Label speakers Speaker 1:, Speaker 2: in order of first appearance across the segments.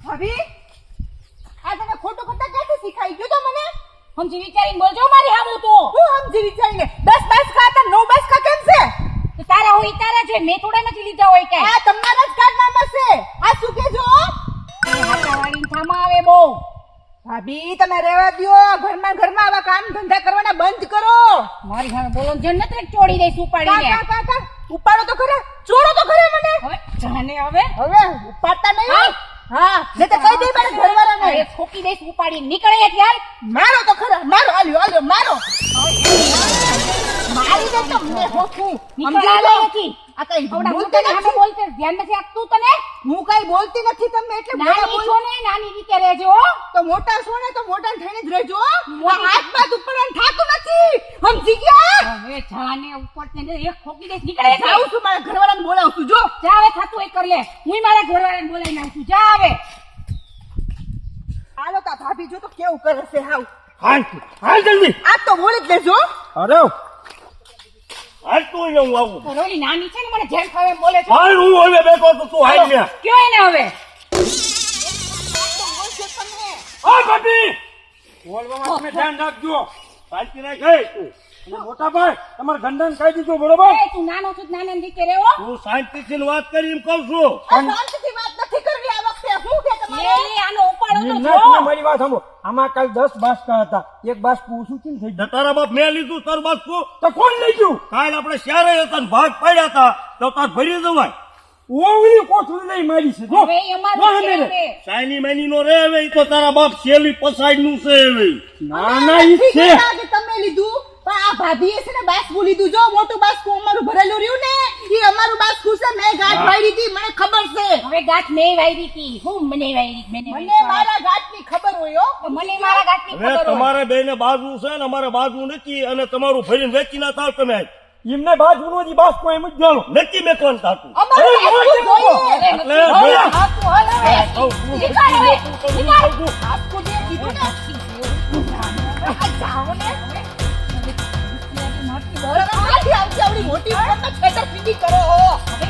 Speaker 1: ભાભી આ તને ખોટું કરતા ક્યાંથી શીખાઈ ગયું તો મને
Speaker 2: સમજી વિચારીને બોલજો મારી હામું તો
Speaker 1: હું સમજી વિચારીને 10 બાસ ખાતા 9 બાસ ખા કેમ છે
Speaker 2: તો તારા હોય તારા છે મેં થોડા નથી લીધા હોય કે
Speaker 1: આ તમારા જ કારનામાં છે આ શું કેજો
Speaker 2: હાટા વાળીને થામા આવે બહુ
Speaker 1: ભાભી તમે રહેવા દ્યો ઘરમાં આવા કામ ધંધા કરવાના બંધ કરો
Speaker 2: મારી સામે બોલો જન્નત રે ચોડી દઈશ ઉપાડીને
Speaker 1: કાકા ઉપાડો તો ખરા ચોડો તો ખરા મને
Speaker 2: હવે જાને હવે
Speaker 1: ઉપાડતા નહીં હા જે તે કહી દે મારા ઘરવાળાને
Speaker 2: અરે ઠોકી દઈશ ઉપાડીને નીકળે યાર
Speaker 1: મારો તો ખરા મારો આલ્યો મારો મારી દે તો મને હોખું
Speaker 2: નીકળાલે નથી
Speaker 1: આ કઈ
Speaker 2: આવડા
Speaker 1: બોલતી
Speaker 2: મોટા
Speaker 1: નથી
Speaker 2: બોલતે ધ્યાન નથી આપતું તને
Speaker 1: હું કઈ બોલતી નથી તમને એટલે
Speaker 2: નાની છો ને નાની રીતે રહેજો
Speaker 1: તો મોટા છો ને તો મોટા થઈને જ રહેજો
Speaker 2: મોટી
Speaker 1: હાથ બાદ ઉપર થાતું નથી સમજી ગયા
Speaker 2: હવે જાને ઉપર તેને એક ઠોકી દઈશ નીકળે
Speaker 1: જાઉં છું મારા ઘરવાળાને બોલાવું છું જો
Speaker 2: જા હવે થાતું એ કર લે હું મારા ઘરવાળાને બોલાવી નાખું છું જા હવે
Speaker 1: હાલો તા ભાભી જો તો કેવું કરે છે હાવ
Speaker 3: હાલ જલ્દી
Speaker 1: આ તો બોલી જ લેજો
Speaker 3: અરે હાલ તું હું આવું
Speaker 2: રોલી નાની છે ને મને જેમ ફાવે એમ બોલે છે
Speaker 3: હાલ હું હવે બેઠો તો તું હાલ ને
Speaker 2: કયો એને હવે
Speaker 3: હા બાપી બોલવામાં તમે ધ્યાન રાખજો શાંતિ રાખ ગઈ તું અને મોટા ભાઈ તમારા ગંડાને કહી દીધું બરોબર
Speaker 2: એ તું નાનો છું નાના રીતે રહેવો
Speaker 3: તું શાંતિથી વાત કરી એમ કહું છું
Speaker 1: શાંતિથી વાત નથી કરવી આ વખતે હું કે તમારે
Speaker 2: લે આનો ઉપાડો તો
Speaker 3: ના,
Speaker 2: જો
Speaker 3: તમે મારી વાત સાંભળો આમાં કાલ 10 બાસકા હતા એક બાસકું ઓછું કેમ થઈ ગયું તારા બાપ મેં લીધું તાર બાસકું તો કોણ લઈ ગયું કાલ આપણે શહેરે હતા ને ભાગ પાડ્યા હતા તો તાર ભરી જવાય ઓવલી કોથળી લઈ મારી છે જો
Speaker 2: હવે એ અમારું છે હવે.
Speaker 3: સાયની મેની નો રે હવે ઈ તો તારા બાપ શેલી પસાડ નું છે હવે ના ના ઈ
Speaker 1: ઠીક
Speaker 3: છે
Speaker 1: છે કે તમે લીધું પણ આ ભાભીએ છે ને બાસકું લીધું જો મોટું બાસકું અમારું ભરેલું રહ્યું ને ઈ અમારું બાસકું છે મેં ગાંઠ વાળી હતી મને ખબર છે
Speaker 2: હવે ગાંઠ મેં વાયરી હતી હું મને વાયરી
Speaker 1: મને મારા ગાંઠની ખબર હોય હો
Speaker 2: મને મારા ગાંઠની
Speaker 3: હવે
Speaker 2: ખબર હોય
Speaker 3: તમારે બેને બાજુ છે ને અમારે બાજુ નથી અને તમારું ફરીને વેચી ના થાવ તમે એમને બાજુ નો જી બાસકો એમ જ જાણો નથી મેકવાનું થાતું
Speaker 1: અમારું બાસકું જોઈએ
Speaker 3: એટલે
Speaker 2: હવે હાથું હાલ હવે. નીકાળ હવે. નીકાળ.
Speaker 1: બાસકું જે કીધું ને આ જાઓ ને આથી આવડી મોટી ઉંમરમાં છેતરપિંડી કરો હો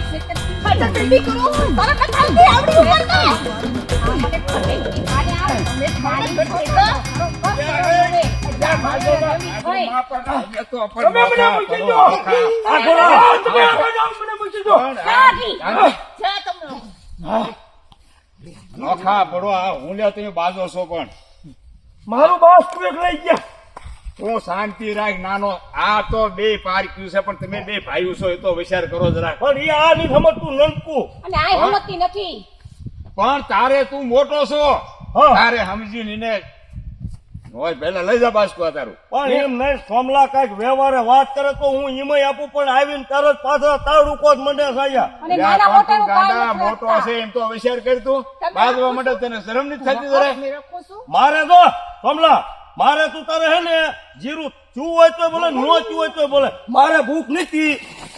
Speaker 1: છેતરપિંડી કરો તારા કથાથી આવડી ઉંમરમાં
Speaker 3: તમે મને મૂકી દો આ ઘોડા તમે આ મને મૂકી દો
Speaker 1: છે તમને
Speaker 4: નોખા પડો આ હું લ્યો તમે બાજો છો પણ
Speaker 3: મારું બાસકું એક લઈ ગયા
Speaker 4: તું શાંતિ રાખ નાનો આ તો બે પારક્યું છે પણ તમે બે ભાઈઓ છો એ તો વિચાર કરો જરા
Speaker 3: પણ ઈ આ નહીં સમજતું નનકું
Speaker 2: અને આ હમતી નથી
Speaker 4: પણ તારે તું મોટો છો
Speaker 3: હા.
Speaker 4: તારે સમજી ને હોય પહેલા લઈ જા બાસકો તારું
Speaker 3: પણ એમ નહીં સોમલા કઈક વ્યવહારે વાત કરે તો હું ઈમય આપું પણ આવીને તરત પાછા તાળું કોજ મંડે સાયા
Speaker 2: અને નાના મોટાનું કાંઈ
Speaker 4: ગાંડા
Speaker 2: નથી
Speaker 4: મોટો
Speaker 2: રાખતા.
Speaker 4: હશે એમ તો વિચાર કર તું બાજવા માટે તને શરમ નથી થતી જરા
Speaker 1: મેં રાખું છું
Speaker 3: મારે તો સોમલા મારે તું તારે હે ને જીરું ચૂ હોય તો બોલે નો ચૂ હોય તો બોલે મારે ભૂખ નથી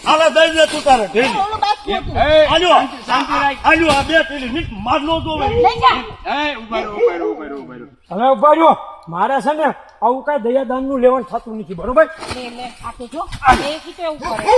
Speaker 3: આલે દઈ દે તું તારે ઢેલી
Speaker 1: ઓલું બાસકું હતું
Speaker 4: એ,
Speaker 3: આજો
Speaker 4: શાંતિ રાખ
Speaker 3: આજો આ બે ઢેલી નીટ માર નો જોવે
Speaker 2: લઈ જા
Speaker 4: એ ઉભા રહો ઉભા રહો ઉભા રહો ઉભા રહો
Speaker 3: હવે ઉભા રહ્યો મારે છે ને આવું કઈ દયાદાન નું લેવાનું થતું નથી બરોબર
Speaker 2: લે લે આ તો જો એ કીધું એવું કરે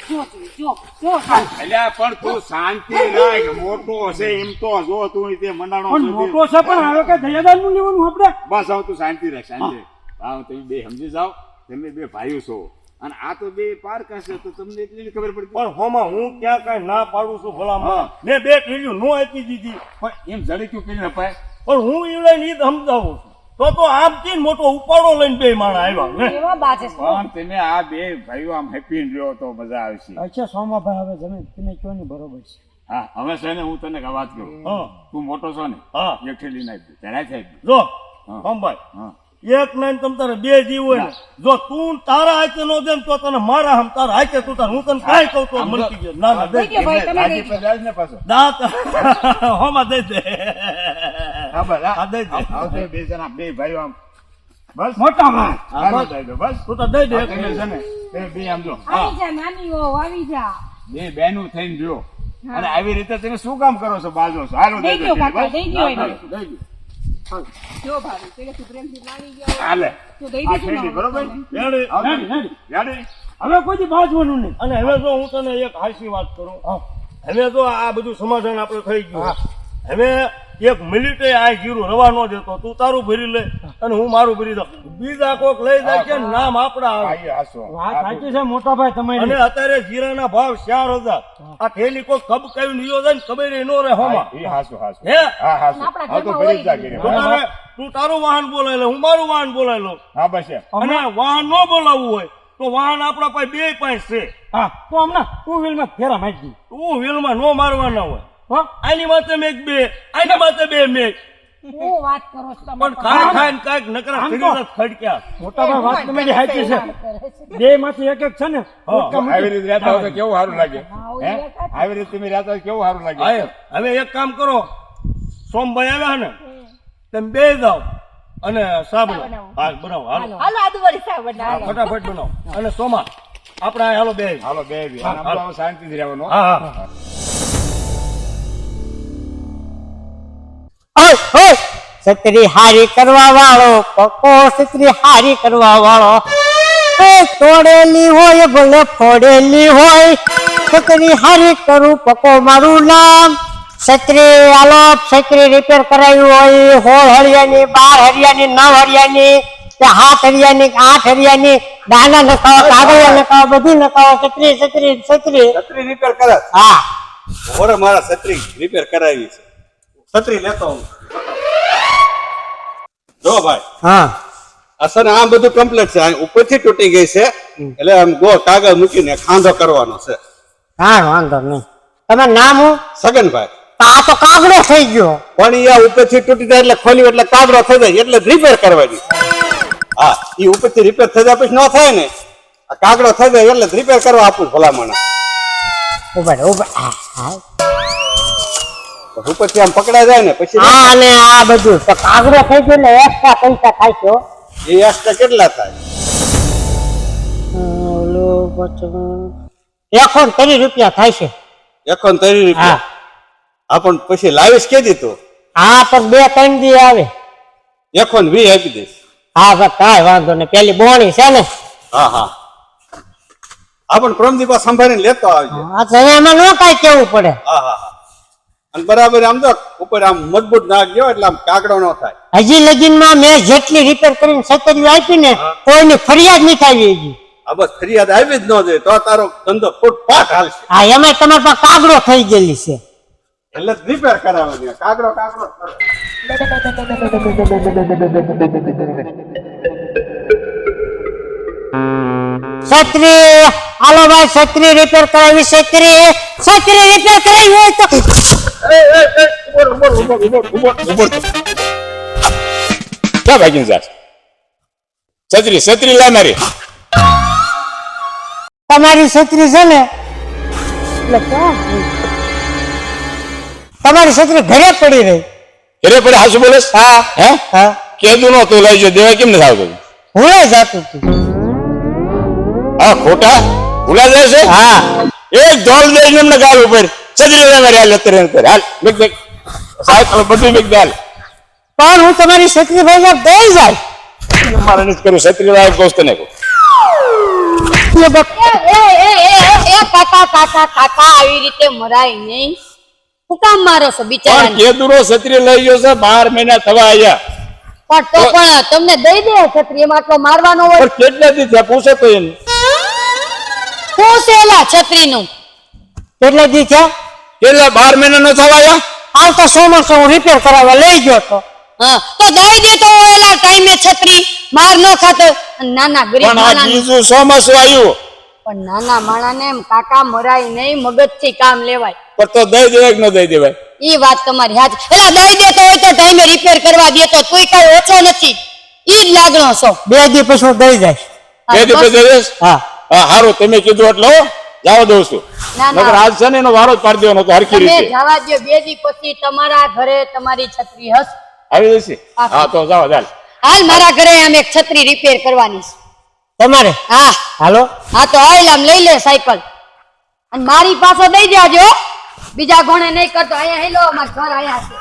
Speaker 2: જો જો
Speaker 4: અલ્યા પણ તું શાંતિ રાખ મોટો હશે એમ તો જો તું તે મંડાણો
Speaker 3: પણ
Speaker 4: સુધી.
Speaker 3: મોટો છે પણ હવે કઈ દયાદાન નું લેવાનું આપણે
Speaker 4: બસ આવ તું શાંતિ રાખ શાંતિ આવ તમે બે સમજી જાઓ તમે બે ભાઈઓ છો અને આ તો બે પાર કરશે તો તમને એટલી ખબર પડતી
Speaker 3: પણ હોમાં હું ક્યાં કઈ ના પાડું છું ભલા
Speaker 4: હા.
Speaker 3: મેં બે ઢેલીઓ નો આપી દીધી
Speaker 4: પણ એમ જડક્યું કરી નપાય
Speaker 3: પણ હું ઈ લઈને ઈ જ સમજાવું છું તો આમ થી મોટો ઉપાડો લઈને બે માણા આવ્યા ને
Speaker 2: એવા બાજે છે
Speaker 4: પણ તમે આ બે ભાઈઓ આમ હેપી રહ્યો તો મજા આવશે
Speaker 3: અચ્છા સોમાભાઈ હવે જમીન તમે કયો ને બરોબર છે
Speaker 4: હા હવે છે ને હું તને એક વાત કરું
Speaker 3: હા
Speaker 4: તું મોટો છો ને
Speaker 3: હા
Speaker 4: એક ઠેલી નાખી ત્યારે થાય
Speaker 3: જો
Speaker 4: હા.
Speaker 3: સોમભાઈ
Speaker 4: હા
Speaker 3: એક નાઈન તમ તારે બે જીવ હોય ને જો તું તારા હાથે નો દેમ તો તને મારા હમ તારા હાથે તું તાર હું તને કાંઈ કહું તો
Speaker 4: આમ તો-
Speaker 3: મળતી ગયો ના ના દઈ
Speaker 2: દઈ દો ભાઈ, તમે
Speaker 4: રાજી
Speaker 2: દઈ
Speaker 4: પર જાય ને પાછો
Speaker 3: દાંત હોમાં દઈ દે
Speaker 4: હા બસ
Speaker 3: હા, દઈ દે.
Speaker 4: આવતે બે જણા બે ભાઈઓ આમ બસ
Speaker 3: મોટા ભાઈ
Speaker 4: હા, બસ દઈ દો બસ
Speaker 3: તું તો દઈ દે
Speaker 4: આ તમે છે ને તમે બે આમ જો
Speaker 2: આવી જા નાનીઓ આવી જા
Speaker 4: બે બહેનું થઈને જો અને આવી રીતે તમે શું કામ કરો છો બાજો છો હાલો
Speaker 2: દઈ દો કાકા દઈ દો એને.
Speaker 4: દઈ દો
Speaker 1: જો ભાભી પેલેથી પ્રેમથી લાવી ગયા
Speaker 4: હાલે
Speaker 2: તો દઈ
Speaker 4: આ
Speaker 2: દીધું
Speaker 4: ઠેલી
Speaker 2: ને
Speaker 4: બરોબર
Speaker 3: રેડી,
Speaker 4: આવજો.
Speaker 3: રેડી.
Speaker 4: રેડી?
Speaker 3: હવે કોઈ બાજવાનું નહીં અને હવે જો હું તને એક હાસી વાત કરું હવે જો આ બધું સમાધાન આપણે થઈ ગયું હવે એક મિનિટે આ જીરું રવા નો દેતો. તું તારું ભરી લે અને હું મારું ભરી દઉં. બીજા કોક લઈ જાય છે ને નામ આપડા આવે.
Speaker 4: આ હાસો.
Speaker 5: વાત સાચી છે મોટા ભાઈ
Speaker 3: અને
Speaker 5: તમારી.
Speaker 3: અત્યારે જીરાના ભાવ 4,000. આ થેલી કોઈ કબ કયું નિયો જાય ને ખબર નો રહે હોમાં.
Speaker 4: એ હાસો હાસો.
Speaker 3: હે
Speaker 4: હા હાસો.
Speaker 2: આપણા
Speaker 4: હા તો
Speaker 2: ઘરમાં
Speaker 4: ભરી જ
Speaker 2: હોય
Speaker 4: જા ઘરે.
Speaker 3: તું તારું વાહન બોલાવી લે, હું મારું વાહન બોલાવી લઉં.
Speaker 4: હા બસ એમ.
Speaker 3: અને વાહન ન બોલાવવું હોય તો વાહન આપણા પાસે બે પાસે છે.
Speaker 5: હા તો હમણાં ટુ વ્હીલમાં ફેરા મારી દી.
Speaker 3: તું વ્હીલમાં નો મારવાના હોય.
Speaker 5: હો
Speaker 3: આની માથે મેં બે, આની માથે બે મેં.
Speaker 2: શું વાત કરો છો તમે
Speaker 3: પણ ખાઈ ખાઈને કાંઈક નકરા
Speaker 5: આમ તો-
Speaker 3: શરીર જ ખડક્યા.
Speaker 5: મોટા ભાઈ વાત તમારી સાચી છે. બે માંથી એક એક છે ને ઉટકા
Speaker 4: આવી રીતે રહેતા હોય તો કેવું સારું લાગે
Speaker 2: હા,
Speaker 4: હે
Speaker 2: એ વાત
Speaker 4: આવી રીતે તમે રહેતા હોય કેવું સારું લાગે
Speaker 3: આય, હવે એક કામ કરો, સોમભાઈ આવ્યા ને તમે બે જાઓ અને શા બનાવો. હા બનાવો, હાલો
Speaker 1: હાલો આદુવાળી શાક
Speaker 3: હા,
Speaker 1: બનાવો.
Speaker 3: ફટાફટ બનાવો. અને સોમા આપણે આ હાલો બે.
Speaker 4: હાલો બે બી
Speaker 3: હા, હાલો.
Speaker 4: શાંતિથી રહેવાનું હો.
Speaker 3: હા હા
Speaker 6: છત્રી હારી કરવા વાળો પકો છત્રી હારી કરવા વાળો તોડેલી હોય ભલે ફોડેલી હોય છત્રી હારી કરું પકો મારું નામ છત્રી આલો છત્રી રિપેર કરાવી હોય 16 હરિયાની 12 હરિયાની 9 હરિયાની 7 હરિયાની 8 હરિયાની દાના નખાવો કાગળિયા નખાવો બધું નખાવો છત્રી છત્રી છત્રી
Speaker 7: છત્રી રિપેર કરે
Speaker 6: હા
Speaker 7: ઓરે મારા છત્રી રિપેર કરાવી છે છત્રી લેતો હું જો ભાઈ
Speaker 6: હા
Speaker 7: અસર આમ બધું કમ્પ્લીટ છે આ ઉપરથી તૂટી ગઈ છે એટલે આમ ગો કાગળ મૂકીને ખાંધો કરવાનો છે
Speaker 6: હા વાંધો નહીં તમારું નામ હું
Speaker 7: સગનભાઈ
Speaker 6: આ તો કાગડો થઈ ગયો
Speaker 7: પણ એ ઉપરથી તૂટી જાય એટલે ખોલ્યું એટલે કાગડો થઈ જાય એટલે રિપેર કરવાની હા એ ઉપરથી રિપેર થઈ જાય પછી ન થાય ને આ કાગડો થઈ જાય એટલે રિપેર કરવા આપું ભલામણ
Speaker 6: ઉભા રહો, ઉભા હા હા
Speaker 7: ઉપરથી આમ પકડાઈ જાય ને પછી
Speaker 6: હા અને આ બધું તો કાગડો થઈ ગયો એટલે એક્સ્ટ્રા પૈસા થાય છે હો.
Speaker 7: એ એક્સ્ટ્રા કેટલા થાય
Speaker 6: ઓલું પછી 130 રૂપિયા થાય છે
Speaker 7: 31 રૂપિયા હા પણ પછી લાવીશ કે દીધું
Speaker 6: હા પણ 2-3 દી આવે
Speaker 7: 120 આપી દઈશ
Speaker 6: હા બસ કાંઈ વાંધો નહીં પેલી બોણી છે ને
Speaker 7: હા હા હા પણ પ્રમદીપા સંભાળીને લેતો આવજો
Speaker 6: આ તો એમાં ન કાંઈ કેવું પડે
Speaker 7: હા હા હા અને બરાબર આમ તો ઉપર આમ મજબૂત નાખજો એટલે આમ કાગડો ન થાય
Speaker 6: હજી લગીનમાં મેં જેટલી રિપેર કરીને છત્રીઓ આપી ને કોઈની ફરિયાદ નહીં થાય હજી
Speaker 7: આ બસ ફરિયાદ આવી જ ન જોઈએ તો તારો ધંધો ફૂટફાટ હાલશે
Speaker 6: હા એમાં તમારી પાસે કાગડો થઈ ગયેલી છે
Speaker 7: એટલે રિપેર કરાવવાની કાગડો કાગડો જ કરો.
Speaker 6: છત્રી હાલો ભાઈ છત્રી રિપેર કરાવી છત્રી રિપેર કરાવી હોય તો
Speaker 4: ક્યાં ભાગીને જાશ? છત્રી લાય મારી.
Speaker 6: તમારી છત્રી છે ને એટલે ક્યાં ગઈ? તમારી છત્રી ઘરે પડી રહી
Speaker 4: ઘરે પડે હાસુ બોલેસ?
Speaker 6: હા
Speaker 4: હે
Speaker 6: હા
Speaker 4: કેદું નો તું લઈ જો દેવા કેમ નથી આવતો?
Speaker 6: હું જાતું હતું
Speaker 4: હા ખોટા ભૂલા જાય છે.
Speaker 6: હા
Speaker 4: એક ધોલ દે એમને ગાલ ઉપર છત્રી લાય મારી. હાલ અત્યારે અંદર હાલ મેક દેખ સાહેબ બધું મેક દે હાલ.
Speaker 6: પણ હું તમારી છત્રી ભાઈ દઈ જાય
Speaker 4: મારે નથી કરું છત્રી લાય દોસ્ત ને કહું.
Speaker 1: કાકા આવી રીતે મરાય નહીં. હું કામ મારો છો
Speaker 4: પણ
Speaker 1: બિચારાને?
Speaker 4: કેદુરો છત્રી લઈ ગયો છે 12 મહિના થવા આવ્યા.
Speaker 1: પણ તો પણ તમને દઈ દે છત્રી, એમાં આટલો મારવાનો હોય?
Speaker 4: પણ કેટલા દી થયા પૂછે તો એને.
Speaker 1: શું છે એલા છત્રીનું?
Speaker 6: એટલે દી છે
Speaker 4: કેટલા 12 મહિના નો થવા આવ્યા?
Speaker 6: આવતા સોમવારે હું રિપેર કરાવવા લઈ ગયો તો
Speaker 1: હા તો દઈ દે તો એલા ટાઈમે છત્રી માર ન ખાતો. નાના ગરીબ
Speaker 4: પણ આ
Speaker 1: માણસ
Speaker 4: બીજું ચોમાસું આવ્યું
Speaker 1: પણ નાના માણાને એમ કાકા મરાય નહીં, મગજથી કામ લેવાય.
Speaker 4: પણ તો દઈ દેવાય કે ન દઈ દેવાય?
Speaker 1: ઈ વાત તમારી હાચી. એલા દઈ દેતો હોય તો ટાઈમે રિપેર કરવા દેતો, તોય કઈ ઓછો નથી. ઈ જ લાગણો છો.
Speaker 6: 2 દી પછી હું દઈ જઈશ
Speaker 1: હા,
Speaker 4: બે
Speaker 1: બસ.
Speaker 4: દિવસ દઈશ?
Speaker 6: હા
Speaker 4: હા સારું તમે કીધું એટલે હો જાવ દઉં છું.
Speaker 1: ના, ના.
Speaker 4: નકર આજ છે ને એનો વારો જ પાડી દેવાનો હતો હરખી
Speaker 1: તમે
Speaker 4: રીતે.
Speaker 1: જવા દો, 2 દી પછી તમારા ઘરે તમારી છત્રી હશે.
Speaker 4: આવી જશે? હા તો જાવ ચાલ.
Speaker 1: હાલ મારા ઘરે આમ એક છત્રી રિપેર કરવાની છે.
Speaker 6: તમારે
Speaker 1: હા
Speaker 6: હાલો
Speaker 1: હા તો હાલ આમ લઈ લે સાયકલ અને મારી પાસે દઈ દેજો. બીજા ગોણે નહીં કરતો. અહીંયા હેલો અમાર ઘર અહીંયા છે.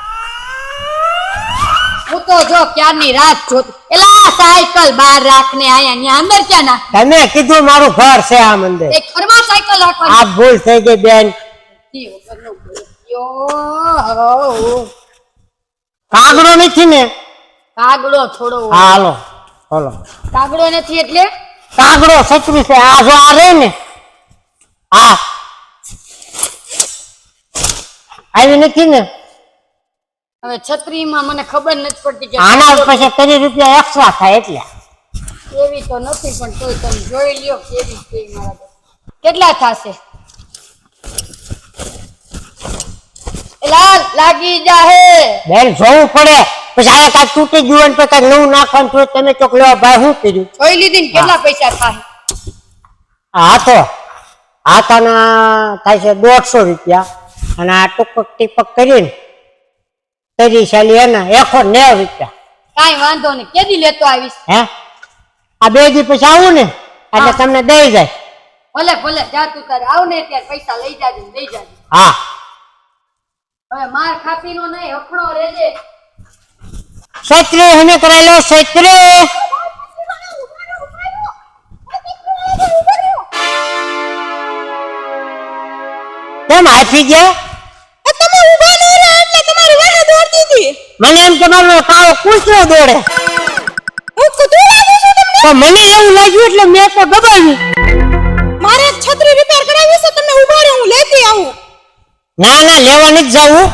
Speaker 1: હું તો જો ક્યારની રાત જોતી. એલા સાયકલ બહાર રાખને અહીંયા ન્યા અંદર ક્યાં નાખ?
Speaker 6: તમે કીધું મારું ઘર છે આ મંદિર
Speaker 1: એક ઘરમાં સાયકલ રાખવાની.
Speaker 6: આ ભૂલ થઈ ગઈ બેન
Speaker 1: ઈ વગરનો બોલ્યો.
Speaker 6: કાગડો નથી ને?
Speaker 2: કાગડો થોડો
Speaker 6: હા હાલો હાલો.
Speaker 2: કાગડો નથી એટલે
Speaker 6: કાગડો છત્રી છે. આ જો આ રે ને, હા આવી નથી ને?
Speaker 2: હવે છત્રીમાં મને ખબર નથી પડતી કે
Speaker 6: આના પછી 30 રૂપિયા એક્સ્ટ્રા થાય એટલે.
Speaker 2: એવી તો નથી પણ તોય તમે જોઈ લ્યો કેવી છે મારા બેન. કેટલા થશે? એલા લાગી જાહે.
Speaker 6: બેન જોવું પડે, પછી આ કાંઈક તૂટી ગયું હોય ને પછી કાંઈક નવું નાખવાનું થયું, તમે ચોક લેવા ભાઈ શું કર્યું?
Speaker 2: જોઈ લીધી ને કેટલા પૈસા થાય?
Speaker 6: હાથાના થાય છે 150 રૂપિયા અને આ ટૂંપક ટીપક કરીને 30 ચાલી એના 190 રૂપિયા.
Speaker 2: કાઈ વાંધો નહીં, કેદી લેતો આવીશ?
Speaker 6: હે આ 2 દી પછી આવું ને એટલે તમને દઈ જાય.
Speaker 2: ભલે ભલે જા તું તારે આવ ને ત્યારે પૈસા લઈ જાજે ને દઈ જાજે.
Speaker 6: હા
Speaker 2: હવે માર ખાપીનો નહીં હખણો રહેજે.
Speaker 6: છત્રી હમે કરાઈ લો છત્રી. કેમ આપી ગયા?
Speaker 1: તમે ઊભા ન રહ્યા એટલે તમારી વાહે દોડતી હતી.
Speaker 6: મને એમ કે મારો કાળો કૂતરો દોડે.
Speaker 1: હું કૂતરું લાગુ છું તમને?
Speaker 6: તો મને એવું લાગ્યું એટલે મેં તો દબાવી.
Speaker 1: મારે એક છત્રી રિપેર કરાવી છે, તમે ઊભા રહો, હું લેતી આવું.
Speaker 6: ના ના લેવા નથી જવું.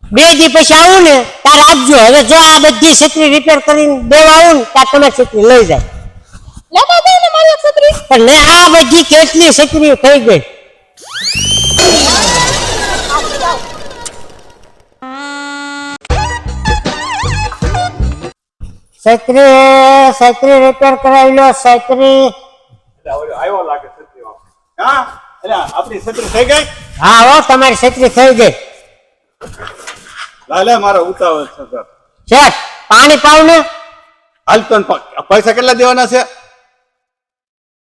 Speaker 6: 2 દી પછી આવું ને તાર આપજો. હવે જો આ બધી છત્રી રિપેર કરીને દેવા આવું ને ત્યાં તમે છત્રી લઈ જાય.
Speaker 1: લેતા દે ને મારી એક છત્રી.
Speaker 6: પણ ને આ બધી કેટલી છત્રી થઈ ગઈ. છત્રી રિપેર કરાવી લો છત્રી.
Speaker 7: આવ્યો લાગે છત્રી વાળો. હા એટલે આપણી છત્રી થઈ ગઈ.
Speaker 6: હા હો તમારી છત્રી થઈ ગઈ.
Speaker 7: લે મારો ઉતાવળ છે સર.
Speaker 6: શેઠ પાણી પાવ ને.
Speaker 7: હાલ તો પૈસા કેટલા દેવાના છે?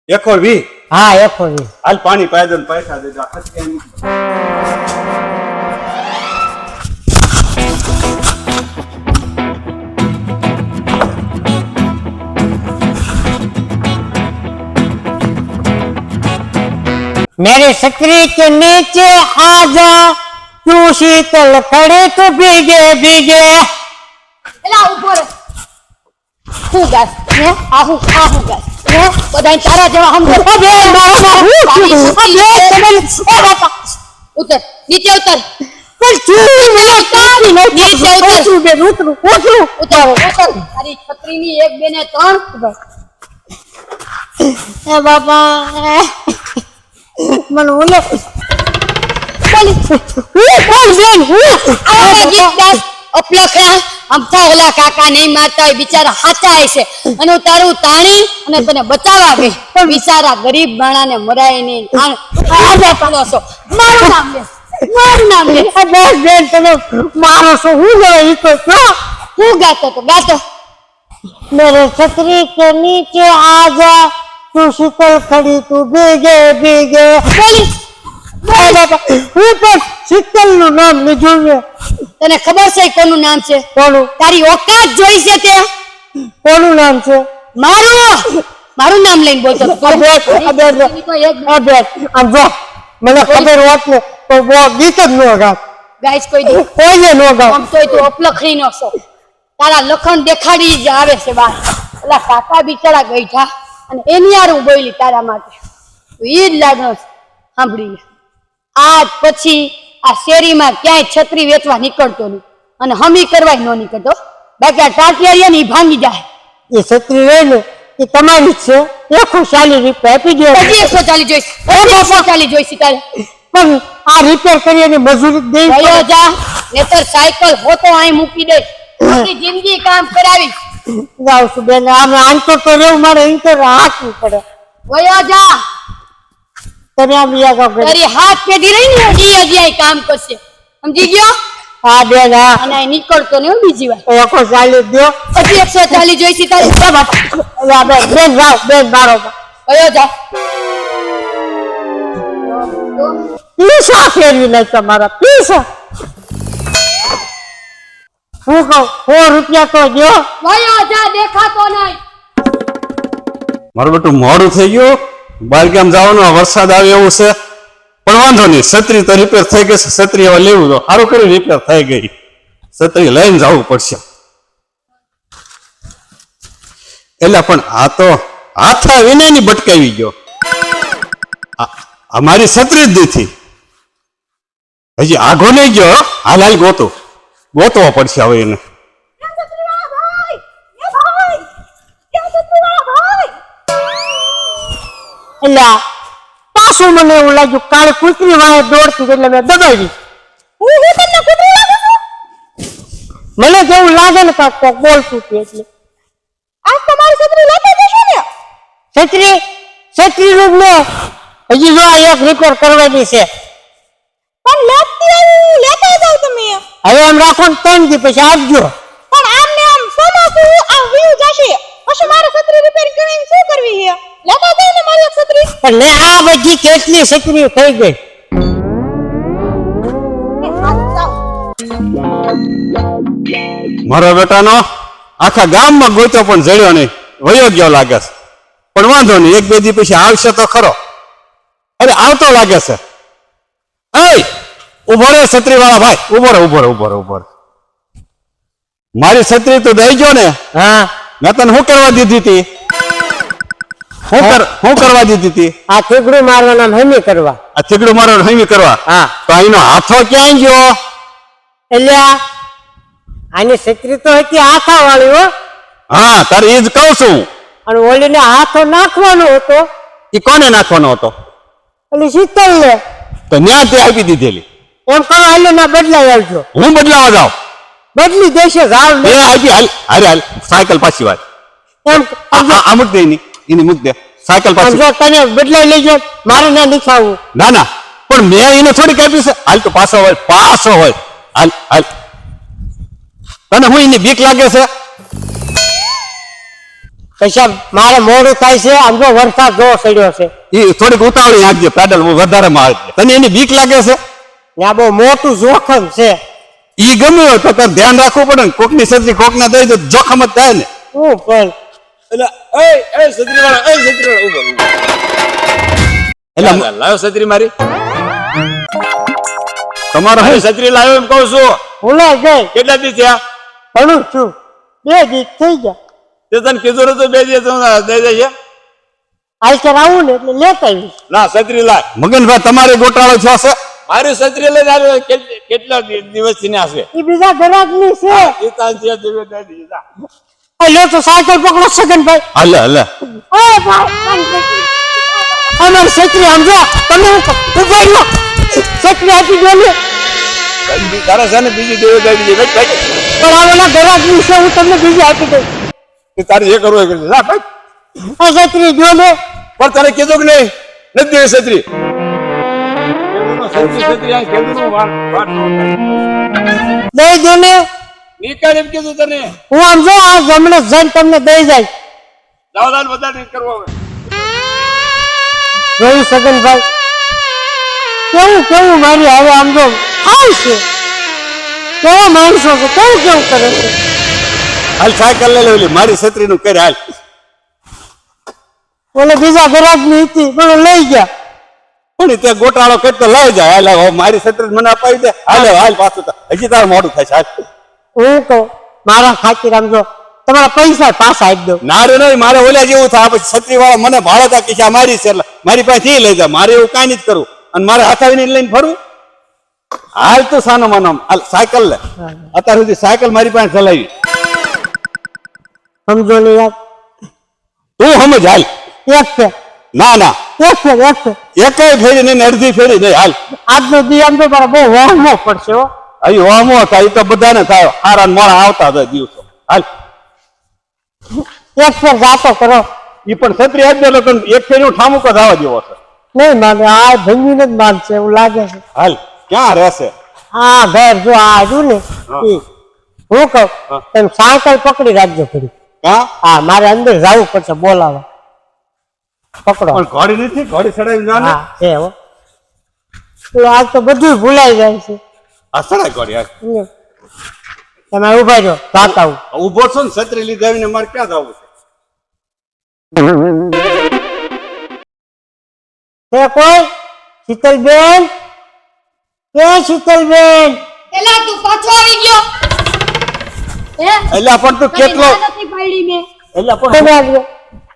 Speaker 7: 120.
Speaker 6: હા 120.
Speaker 7: હાલ પાણી પાઈ દો ને પૈસા દેજો.
Speaker 6: मेरी छतरी के नीचे आ जा, तू शीतल खड़े तो भीगे भीगे.
Speaker 2: એલા ઉભો રહે. હું ગાસ હે આહુ ગાસ હે બધાય તારા જેવા સમજો. ઉતર નીચે ઉતર. તારી છત્રીની 1 2 ને 3.
Speaker 6: बाबा मन बोले
Speaker 2: અપલખા અમથા ઓલા કાકા નહીં મારતા હોય બિચારા હાચા છે અને હું તારું તાણી અને તને બચાવવા ગઈ પણ બિચારા ગરીબ માણાને મરાય નહીં. મારું નામ લે, મારું નામ લે.
Speaker 6: बस बेन તમે મારો છો હું જરા ઈ તો
Speaker 2: હું ગાતો તો ગાતો.
Speaker 6: मेरे छतरी के नीचे आ जा, तू शीतल खड़ी तू भीगे भीगे. હું તો શીતલ નું નામ લીધું છે.
Speaker 2: તને ખબર છે કોનું નામ છે?
Speaker 6: કોનું?
Speaker 2: તારી ઓકાત જોઈ છે તે?
Speaker 6: કોનું નામ છે?
Speaker 2: મારું નામ લઈને બોલતો હતો.
Speaker 6: આમ જો મને ખબર હોત ને તો બહુ ગીત જ ન ગાત.
Speaker 2: ગાઈસ કોઈ દી
Speaker 6: કોઈને ન ગાત.
Speaker 2: આમ તોય તું અપલખડી નો છો. તારા લખણ દેખાડી જ આવે છે બહાર. ઓલા કાકા બિચારા ગઈઠા અને એની યાર હું બોલી તારા માટે. તું ઈ જ લાગણો સાંભળી લે. આજ પછી આ શેરીમાં ક્યાંય છત્રી વેચવા નીકળતો નહીં અને હમી કરવા ન નીકળતો. બાકી આ ટાટિયારિયા ને ઈ ભાંગી જાય.
Speaker 6: એ છત્રી રહી ને એ તમારી જ છે. 140 રૂપિયા આપી દે.
Speaker 2: હજી 140 જોઈશ, 140 જોઈશ તારે.
Speaker 6: પણ આ રિપેર કરી એની મજૂરી દઈ
Speaker 2: વયો જા નહીતર સાયકલ હોતો અહીં મૂકી દઈશ. આખી જિંદગી કામ કરાવીશ.
Speaker 6: જાઉં છું બેન. આમ આંતર તો રહેવું મારે અહીં તો હાથવું પડે.
Speaker 2: વયો જા.
Speaker 6: તમે આમ યા કામ કરી.
Speaker 2: તારી હાથ પેઢી રહી ને હજી અહીં કામ કરશે. સમજી ગયો?
Speaker 6: હા બેન હા.
Speaker 2: અને અહીં નીકળતો ને બીજી વાર.
Speaker 6: 140 દો.
Speaker 2: હજી 140 જોઈશી તારે.
Speaker 6: બેન જાઓ બેન મારો
Speaker 2: વયો જા.
Speaker 6: પીસા ફેરવી નાખ તમારા પીસા. હું કહું 100 રૂપિયા તો દો.
Speaker 2: વયો જા દેખાતો નહીં.
Speaker 7: મારું બેટું મોડું થઈ ગયું. બારગામ જવાનું વરસાદ આવે એવું છે પણ વાંધો નહીં. છત્રી તો રિપેર થઈ ગઈ છે. છત્રી હવે લેવું તો સારું કર્યું રિપેર થઈ ગઈ. છત્રી લઈને જવું પડશે. એટલે પણ આ તો હાથા વિનાની ભટકાવી ગયો. અમારી છત્રી જ નથી. હજી આઘો નહીં ગયો. હાલ હાલ ગોતવો પડશે હવે એને.
Speaker 6: એટલે પાછું મને એવું લાગ્યું કાલે કૂતરી વાહે દોડતી એટલે મેં દબાવી. મને જેવું લાગે ને કાંક કોક બોલતું હતું એટલે છત્રી નું ને હજી જો એક રિપેર કરવાની છે. હવે એમ રાખો ને 3 દી પછી આપજો. પણ આ બધી કેટલી છત્રી થઈ ગઈ.
Speaker 7: મારો બેટાનો આખા ગામમાં ગોત્યો પણ જડ્યો નહીં. વયો ગયો લાગે છે. પણ વાંધો નહીં, 1-2 દી પછી આવશે તો ખરો. અરે આવતો લાગે છે. એ ઉભો રે છત્રી વાળા ભાઈ, ઉભો રે. મારી છત્રી તો દઈ ગયો ને.
Speaker 6: હા
Speaker 7: મેં તને શું કરવા દીધી હતી? શું કરવા દીધી હતી?
Speaker 6: આ થીગડું મારવાના હમી કરવા.
Speaker 7: આ થીગડું મારવાનું હમી કરવા.
Speaker 6: હા
Speaker 7: તો એનો હાથો ક્યાં ગયો?
Speaker 6: એટલે આની છત્રી તો હતી હાથા વાળી હો.
Speaker 7: હા તારે એ જ કહું છું.
Speaker 6: અને ઓલીને હાથો નાખવાનો હતો.
Speaker 7: એ કોને નાખવાનો હતો?
Speaker 6: એટલે શીતલ ને.
Speaker 7: તો ન્યા તે આપી દીધેલી.
Speaker 6: એમ કરો હાલે ના બદલાઈ આવજો.
Speaker 7: હું બદલાવા જાઉં?
Speaker 6: બદલી દેશે જાવ ને.
Speaker 7: એ આપી હાલ સાયકલ પાછી વાત.
Speaker 6: એમ
Speaker 7: આ મૂક દે એની મૂક દે સાયકલ પાછી.
Speaker 6: સમજો તને બદલાઈ લેજો, મારે ના દેખાવું.
Speaker 7: ના પણ મેં એને થોડીક આપી છે. હાલ તો પાછો હોય હાલ. તને હું એની બીક લાગે છે?
Speaker 6: પછી મારે મોડું થાય છે. આમ જો વરસાદ જો ચડ્યો છે.
Speaker 7: એ થોડીક ઉતાવળી નાખજે, પેડલ વધારે માં. તને એની બીક લાગે છે?
Speaker 6: ત્યાં બહુ મોટું જોખમ છે.
Speaker 7: ઈ ગમે હોય તો તારે ધ્યાન રાખવું પડે ને. કોકની છત્રી કોકને દઈ દો જોખમ જ થાય ને.
Speaker 6: હું પણ
Speaker 7: એટલે
Speaker 4: લાવ્યો છત્રી મારી.
Speaker 7: તમારો
Speaker 4: છત્રી લાવ્યો એમ કહું છું.
Speaker 6: ભૂલાઈ ગઈ.
Speaker 4: કેટલા દી થયા?
Speaker 6: ભણું છું. 2 દી થઈ ગયા.
Speaker 4: તે તને કીધું હતું 2 દિવસ દઈ દેજે.
Speaker 6: આઈસર આવું ને એટલે લેતા આવીશ.
Speaker 4: ના છત્રી લાય.
Speaker 7: મગનભાઈ તમારે ગોટાળો થયો છે?
Speaker 4: મારી છત્રી લઈને આવ્યો. કેટલા દિવસ થી ને હશે?
Speaker 6: એ બીજા ગ્રાહક ની છે. લો તો સાયકલ પકડો સગનભાઈ.
Speaker 7: હાલે
Speaker 6: ઓય ભાઈ અમારી છત્રી સમજો. તમે ઉભા રહ્યો. છત્રી આપી દો ને.
Speaker 4: તારા છે ને બીજી દેવી દઈ દીધી.
Speaker 6: પણ આ ઓલા ગ્રાહક ની છે, હું તમને બીજી આપી દઉં.
Speaker 4: તારે જે કરવું એ કરજે. ના ભાઈ
Speaker 6: આ છત્રી જો ને.
Speaker 4: પણ તને કીધું કે નહીં નથી દેવી છત્રી.
Speaker 6: દઈ દો ને.
Speaker 4: નીકળ એમ કીધું તને.
Speaker 6: હું આમ જો આ જમણે જઈને તમને દઈ જાય.
Speaker 4: દાવદાન બધા નહીં કરવો હવે.
Speaker 6: જોયું સગનભાઈ કેવું મારી હવે આમ જો હાલ છે. કેવા માણસો છે, કેવું કરે છે.
Speaker 7: હાલ સાયકલ લઈ લેલી મારી છત્રી નું કરે. હાલ
Speaker 6: ઓલે બીજા ગ્રાહક ની હતી પણ લઈ ગયા.
Speaker 7: પણ તે ગોટાળો કરતો લઈ જાય. હાલ મારી છત્રી મને અપાવી દે. હાલ પાછું હજી તારે મોડું થાય છે. હાલ
Speaker 6: હું કહું મારા ખાतिर આમ જો તમારા પૈસા પાછા આપી દો.
Speaker 7: નારે નહીં, મારે ઓલા જેવું થાય. પછી છત્રી વાળા મને ભાડે તા કે મારી છે એટલે મારી પાસે થી લઈ જાય. મારે એવું કઈ નથી કરવું. અને મારે હાથાવીને લઈને ફરવું. હાલ તો સાનો માનો હાલ સાયકલ લે. અત્યાર સુધી સાયકલ મારી પાસે ચલાવી.
Speaker 6: સમજો ને યાર.
Speaker 7: તું સમજ. હાલ
Speaker 6: એક છે.
Speaker 7: ના
Speaker 6: એક
Speaker 7: એકય ફેરી નહીં, અડધી ફેરી નહીં. હાલ
Speaker 6: આજનો દી આમ તો મારે બહુ વહમો પડશે હો.
Speaker 7: અહીં હોમો થાય એ તો બધાને થાય. હારા મોડા આવતા હતા દિવસો. હાલ
Speaker 6: એક ફેર જાતો કરો.
Speaker 7: એ પણ છત્રી આપી દે. એક ફેરી હું ઠામુક જ આવવા જેવો છે.
Speaker 6: નહીં માને આ ભંગીને જ માનશે એવું લાગે છે.
Speaker 7: હાલ ક્યાં રહેશે?
Speaker 6: આ ઘર જો આ આવ્યું ને ઈ. હું કહું તમે સાયકલ પકડી રાખજો ફરી.
Speaker 7: ક્યાં?
Speaker 6: હા મારે અંદર જવું પડશે બોલાવા. પકડો.
Speaker 7: પણ ઘોડી નથી, ઘોડી ચડાવી ના.
Speaker 6: હા છે હો. આજ તો બધું ભૂલાઈ જાય છે.
Speaker 7: આ ચડાય ઘોડી. હાલ
Speaker 6: તમે ઉભા રહ્યો, જાતા હું.
Speaker 7: ઉભો છો ને છત્રી લીધી આવીને મારે ક્યાં જવું છે?
Speaker 6: તે કોઈ શીતલબેન, કે શીતલબેન.
Speaker 2: એલા તું પાછો આવી ગયો.
Speaker 7: એટલે પણ તું કેટલો
Speaker 2: ના નથી પાડી મેં.
Speaker 7: એટલે પણ
Speaker 6: તમે આવ્યો.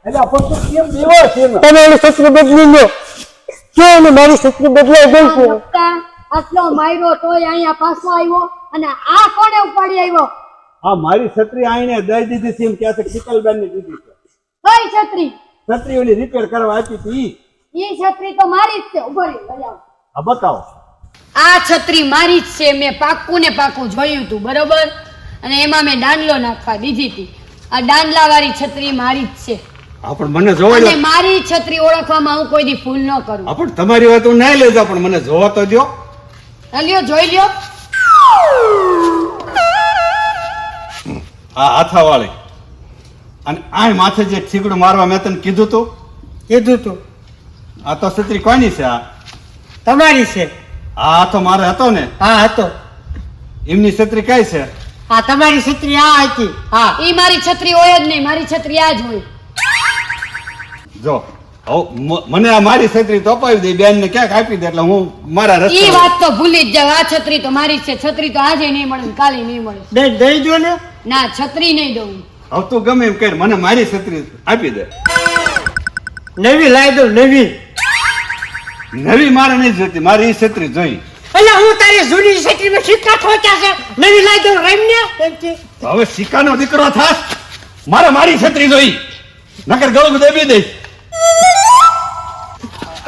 Speaker 7: એટલે પણ તું કેમ દેવો છે ને?
Speaker 6: તમે એની છત્રી બદલી લો કેમ ને મારી છત્રી બદલાઈ ગઈ છે
Speaker 2: મોટા આટલો માર્યો તોય અહીંયા પાછો આવ્યો અને આ કોને ઉપાડી આવ્યો?
Speaker 7: હા મારી છત્રી આઈને દઈ દીધી છે એમ કે છે શીતલબેન ની દીધી છે.
Speaker 2: કઈ છત્રી?
Speaker 7: છત્રી ઓલી રિપેર કરવા આપી હતી
Speaker 2: ઈ છત્રી તો મારી જ છે. ઉભો રહી, લઈ આવો.
Speaker 7: આ બતાવો.
Speaker 2: આ છત્રી મારી જ છે. મેં પાક્કું ને પાક્કું જોયું હતું, બરોબર? અને એમાં મેં દાંડલો નાખવા દીધી હતી. આ દાંડલા વાળી છત્રી મારી જ છે.
Speaker 7: હા પણ મને જોવા
Speaker 2: અને મારી છત્રી ઓળખવામાં હું કોઈ દી ભૂલ ન કરું.
Speaker 7: હા પણ તમારી વાત હું નહીં લઈ જાઉં પણ મને જોવા તો દો.
Speaker 2: લ્યો, જોઈ લ્યો.
Speaker 7: આ હાથાવાળી અને આ માથે જે ઠીકડું મારવા મેં તને કીધું તું
Speaker 6: કીધું તું
Speaker 7: આ તો છત્રી કોની છે? આ
Speaker 6: તમારી છે.
Speaker 7: આ હાથો મારે હતો ને
Speaker 6: હા હતો.
Speaker 7: એમની છત્રી કઈ છે?
Speaker 6: આ તમારી છત્રી આ હતી. હા
Speaker 2: ઈ મારી છત્રી હોય જ નહીં. મારી છત્રી આ જ હોય.
Speaker 7: જો હવે મને આ મારી છત્રી તો અપાવી દે બેન ને ક્યાંક આપી દે એટલે હું મારા
Speaker 2: ઈ
Speaker 7: રસ્તે
Speaker 2: વાત તો ભૂલી જ જાવ. આ છત્રી તો મારી જ છે. છત્રી તો આજે નહીં મળે ને કાલે નહીં મળે.
Speaker 6: બેન દઈ દો ને.
Speaker 2: ના, છત્રી નહીં દઉં.
Speaker 7: હવે તું ગમે એમ કર મને મારી છત્રી આપી દે.
Speaker 6: નવી લાવી દો નવી.
Speaker 7: નવી મારે નહીં જોતી, મારી ઈ છત્રી જોઈ.
Speaker 6: એટલે હું તારી જૂની છત્રીમાં સિક્કા ઠોક્યા છે. નવી લાવી દો રમને.
Speaker 7: હવે સિક્કાનો દીકરો થાસ મારે મારી છત્રી જોઈ નકર ગળું દેવી દઈશ.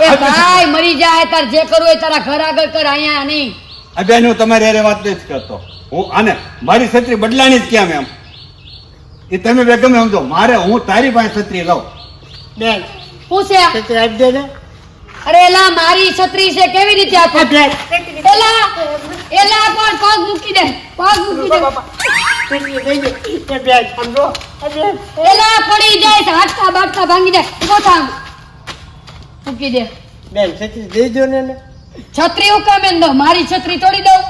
Speaker 2: એ ભાઈ મરી જાય તાર જે કરવું હોય તારા ઘર આગળ કર, અહીંયા નહીં.
Speaker 7: આ બેન હું તમારી હારે વાત નથી કરતો. હું આને મારી છત્રી બદલાની જ કેમ એમ એ તમે બે ગમે સમજો મારે હું તારી પાસે છત્રી લઉં.
Speaker 6: બેન
Speaker 2: શું છે આ?
Speaker 6: છત્રી આપી દે ને.
Speaker 2: અરે એલા મારી છત્રી છે, કેવી રીતે આપો?
Speaker 6: બેન
Speaker 2: એલા એલા પણ પગ મૂકી દે, પગ મૂકી દે.
Speaker 6: છત્રી દઈ દે. એ બેન સમજો. બેન
Speaker 2: એલા પડી જાય છે, હાડકા બાટકા ભાંગી દે. ઉભો થા, મૂકી દે.
Speaker 6: બેન છત્રી દઈ દો ને.
Speaker 2: છત્રી હું કામ એમ દઉં? મારી છત્રી તોડી દઉં?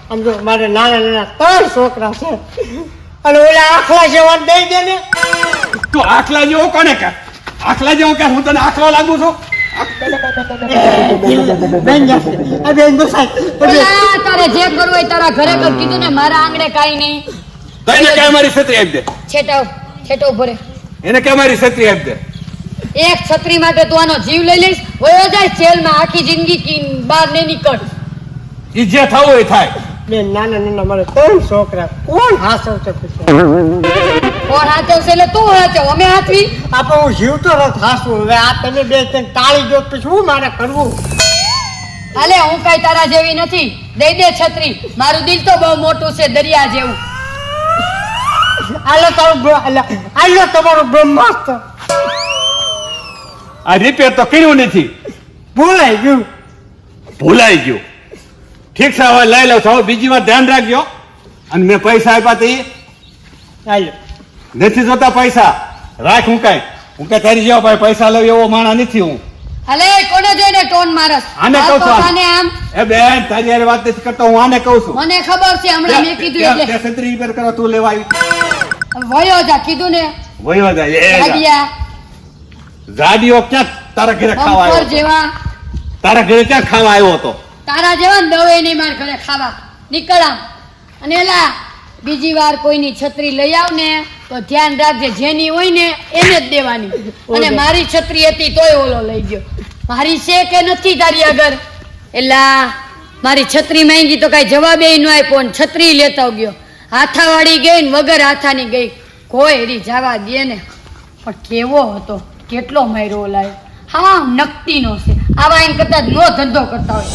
Speaker 6: સમજો મારે નાના નાના 3 છોકરા છે અને ઓલા આખલા જેવા દઈ દે ને.
Speaker 7: તું આખલા જેવો કોને કર? આખલા જેવો કે હું તને આખલો લાગુ છું?
Speaker 6: બેન જશે. આ બેન બસાય.
Speaker 2: એલા તારે જે કરવું હોય તારા ઘરે કર. કીધું ને મારા આંગણે કાઈ નહીં.
Speaker 7: તને કે મારી છત્રી આપી દે.
Speaker 2: છેટાવ છેટો ઉભો રહે.
Speaker 7: એને કે મારી છત્રી આપી દે.
Speaker 2: એક છત્રી માટે તું આનો જીવ લઈ લઈશ? વયો જાય જેલમાં, આખી જિંદગી બહાર નહીં નીકળ.
Speaker 7: ઈ જે થવું હોય થાય.
Speaker 6: બેન નાના નાના મારે 3 છોકરા કોણ હાસવશે પછી?
Speaker 2: કોણ હાચવશે? એટલે તું હાચવ, અમે હાચવી.
Speaker 6: આપણે હું જીવતો નથી હાસવું. હવે આ તમે બે ત્રણ ટાળી દો પછી શું મારે કરવું?
Speaker 2: હાલે હું કઈ તારા જેવી નથી. દઈ દે છત્રી. મારું દિલ તો બહુ મોટું છે, દરિયા જેવું.
Speaker 6: આલો તારું આલો તમારું બ્રહ્માસ્ત્ર
Speaker 7: આ રિપેર તો કર્યું નથી,
Speaker 6: ભૂલાઈ ગયું.
Speaker 7: ભૂલાઈ ગયું. ઠીક છે હવે લઈ લઉં છું. હવે બીજી વાર ધ્યાન રાખજો. અને મેં પૈસા આપ્યા તે
Speaker 6: આલો
Speaker 7: નથી જોતા પૈસા. રાખ હું કઈ તારી જેવા ભાઈ પૈસા લઉં એવો માણા નથી હું.
Speaker 2: હાલે કોને જોઈને ટોન મારસ?
Speaker 7: આને કહું છું.
Speaker 2: આને આમ
Speaker 7: એ બેન તારી હારે વાત નથી કરતો, હું આને કહું છું.
Speaker 2: મને ખબર છે, હમણાં મેં કીધું એટલે.
Speaker 7: તે છત્રી રિપેર કરો તું લેવા આવી.
Speaker 2: વયો જા, કીધું ને.
Speaker 7: વયો જાય. એ જા.
Speaker 2: ગાડિયા
Speaker 7: જાડીઓ ક્યાં તારા ઘરે ખાવા
Speaker 2: બમ્પર
Speaker 7: આવ્યો?
Speaker 2: જેવા
Speaker 7: તારા ઘરે ક્યાં ખાવા આવ્યો હતો?
Speaker 2: તારા જેવા ને દવે નહીં માર ઘરે ખાવા. નીકળ આમ. અને એલા બીજી વાર કોઈની છત્રી લઈ આવ ને તો ધ્યાન રાખજે, જેની હોય ને એને જ દેવાની. અને મારી છત્રી હતી તોય ઓલો લઈ ગયો. મારી છે કે નથી તારી આગળ? એલા મારી છત્રી માંગી તો કઈ જવાબ ન આપ્યો ને છત્રી લેતો ગયો. હાથાવાળી ગઈ ને વગર હાથાની ગઈ. કોઈ એરી જવા દે ને. પણ કેવો હતો, કેટલો માર્યો ઓલાએ. હા નકટીનો છે. આવા એમ કરતા નો ધંધો કરતા હોય.